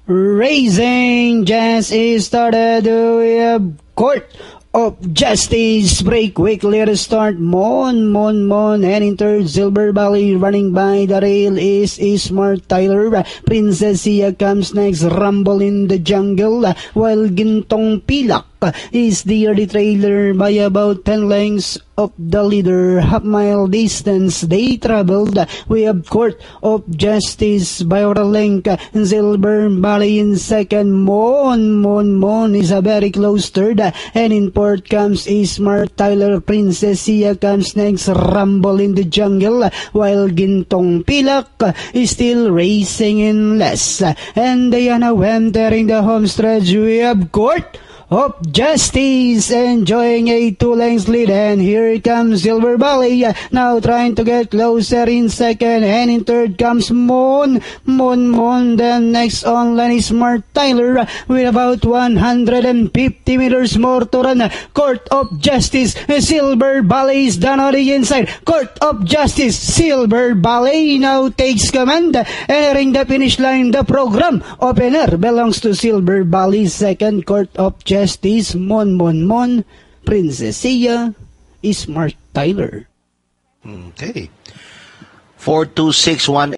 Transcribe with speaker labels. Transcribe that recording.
Speaker 1: Raising Jazz is started with Court of Justice. Break quickly to start. Mon, heading third. Silver Valley running by the rail is Smart Tyler. Princess Sia comes next. Rumble in the Jungle. While Gintong Pilak is the early trailer by about 10 lengths of the leader. Half-mile distance they traveled. We have Court of Justice by a length. Silver Valley in second. Mon is a very close third. And in fourth comes Smart Tyler. Princess Sia comes next. Rumble in the Jungle. While Gintong Pilak is still racing in less. And Diana entering the home stretch. We have Court of Justice enjoying a 2 lengths lead, and here comes Silver Valley now trying to get closer in second, and in third comes Mon. Then next on line is Smart Tyler with about 150 meters more to run. Court of Justice, Silver Valley is down on the inside. Court of Justice, Silver Valley now takes command, entering the finish line. The program opener belongs to Silver Valley. Second, Court of Justice, Mon, Princess Sia, Smart Tyler.
Speaker 2: Okay. 4-2-6-1